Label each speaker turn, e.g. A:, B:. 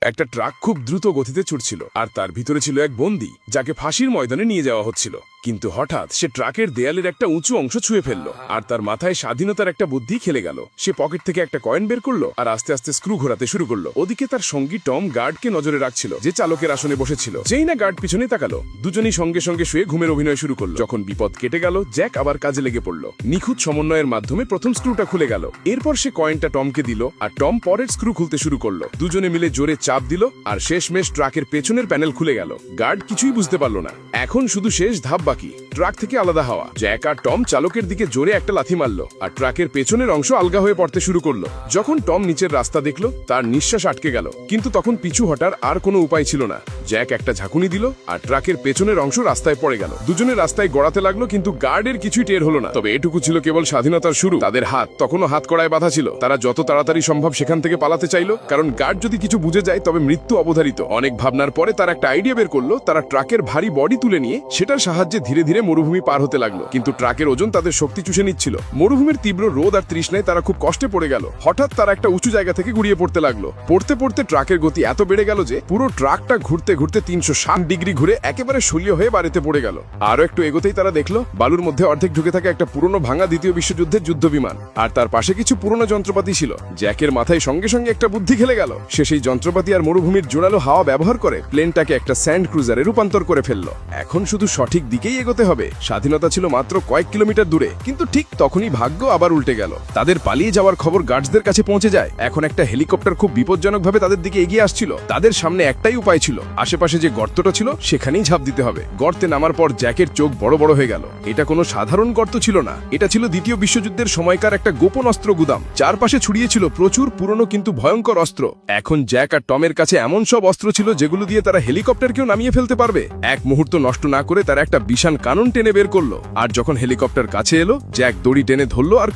A: একটা ট্রাক খুব দ্রুত গতিতে ছুটছিল আর তার ভিতরে ছিল এক বন্দী যাকে ফাঁসির ময়দানে নিয়ে যাওয়া হচ্ছিল। কিন্তু হঠাৎ সে ট্রাকের দেয়ালের একটা উঁচু অংশ ছুঁয়ে ফেলল আর তার মাথায় স্বাধীনতার একটা বুদ্ধি খেলে গেল। সে পকেট থেকে একটা কয়েন বের করলো আর আস্তে আস্তে স্ক্রু ঘোরাতে শুরু করলো। ওদিকে তার সঙ্গী টম গার্ডকে নজরে রাখছিল, যে চালকের আসনে বসেছিল। যেই না গার্ড পিছনে তাকালো, দুজনই সঙ্গে সঙ্গে শুয়ে ঘুমের অভিনয় শুরু করলো। যখন বিপদ কেটে গেল, জ্যাক আবার কাজে লেগে পড়ল। নিখুঁত সমন্বয়ের মাধ্যমে প্রথম স্ক্রুটা খুলে গেল। এরপর সে কয়েনটা টমকে দিল আর টম পরের স্ক্রু খুলতে শুরু করলো। দুজনে মিলে জোরে চাপ দিল আর শেষমেশ ট্রাকের পেছনের প্যানেল খুলে গেল। গার্ড কিছুই বুঝতে পারলো না। এখন শুধু শেষ ধাপ বাকি, ট্রাক থেকে আলাদা হওয়া। জ্যাক আর টম চালকের দিকে জোরে একটা লাথি মারলো আর ট্রাকের পেছনের অংশ আলগা হয়ে পড়তে শুরু করলো। যখন টম নিচের রাস্তা দেখলো, তার নিঃশ্বাস আটকে গেল। কিন্তু তখন পিছু হটার আর কোনো উপায় ছিল না। জ্যাক একটা ঝাঁকুনি দিল আর ট্রাকের পেছনের অংশ রাস্তায় পড়ে গেল। দুজনে রাস্তায় গড়াতে লাগলো, কিন্তু গার্ডের কিছুই টের হলো না। তবে এটুকু ছিল কেবল স্বাধীনতার শুরু। তাদের হাত তখনও হাতকড়ায় বাঁধা ছিল। তারা যত তাড়াতাড়ি সম্ভব সেখান থেকে পালাতে চাইলো, কারণ গার্ড যদি কিছু বুঝে যায় তবে মৃত্যু অবধারিত। অনেক ভাবনার পরে তারা একটা আইডিয়া বের করলো। তারা ট্রাকের ভারী বডি তুলে নিয়ে সেটার সাহায্যে ধীরে ধীরে মরুভূমি পার হতে লাগলো। কিন্তু ট্রাকের ওজন তাদের শক্তি চুষে নিচ্ছিল। মরুভূমির তীব্র রোদ আর তৃষ্ণায় তারা খুব কষ্টে পড়ে গেল। হঠাৎ তারা একটা উঁচু জায়গা থেকে গুড়িয়ে পড়তে লাগলো। পড়তে পড়তে ট্রাকের গতি এত বেড়ে গেল যে পুরো ট্রাকটা ঘুরতে ঘুরতে 360 ডিগ্রি ঘুরে একেবারে শলীয় হয়ে বাড়িতে পড়ে গেল। আরো একটু এগোতেই তারা দেখলো বালুর মধ্যে অর্ধেক ঢুকে থাকা একটা পুরনো ভাঙা দ্বিতীয় বিশ্বযুদ্ধের যুদ্ধ বিমান, আর তার পাশে কিছু পুরনো যন্ত্রপাতি ছিল। জ্যাকের মাথায় সঙ্গে সঙ্গে একটা বুদ্ধি খেলে গেল। সে সেই যন্ত্রপাতি আর মরুভূমির জোরালো হাওয়া ব্যবহার করে প্লেনটাকে একটা স্যান্ড ক্রুজারে রূপান্তর করে ফেললো। এখন শুধু সঠিক দিকেই এগোতে হবে। স্বাধীনতা ছিল মাত্র কয়েক কিলোমিটার দূরে, কিন্তু ঠিক তখনই ভাগ্য আবার উল্টে গেল। তাদের পালিয়ে যাওয়ার খবর গার্ডসদের কাছে পৌঁছে যায়। এখন একটা হেলিকপ্টার খুব বিপজ্জনকভাবে তাদের দিকে এগিয়ে আসছিল। তাদের সামনে একটাই উপায় ছিল, আশেপাশে যে গর্তটা ছিল সেখানেই ঝাঁপ দিতে হবে। গর্তে নামার পর জ্যাকের চোখ বড় বড় হয়ে গেল। এটা কোনো সাধারণ গর্ত ছিল না, এটা ছিল দ্বিতীয় বিশ্বযুদ্ধের সময়কার একটা গোপন অস্ত্র গুদাম। চারপাশে ছড়িয়ে ছিল প্রচুর পুরনো কিন্তু ভয়ঙ্কর অস্ত্র। এখন জ্যাক আর টমের কাছে এমন সব অস্ত্র ছিল যেগুলো দিয়ে তারা হেলিকপ্টারকেও নামিয়ে ফেলতে পারবে। এক মুহূর্ত নষ্ট না করে তারা একটা বিশাল কানন টেনে বের করলো। আর যখন হেলিকপ্টার কাছে এলো, জ্যাক দড়ি টেনে ধরলো আর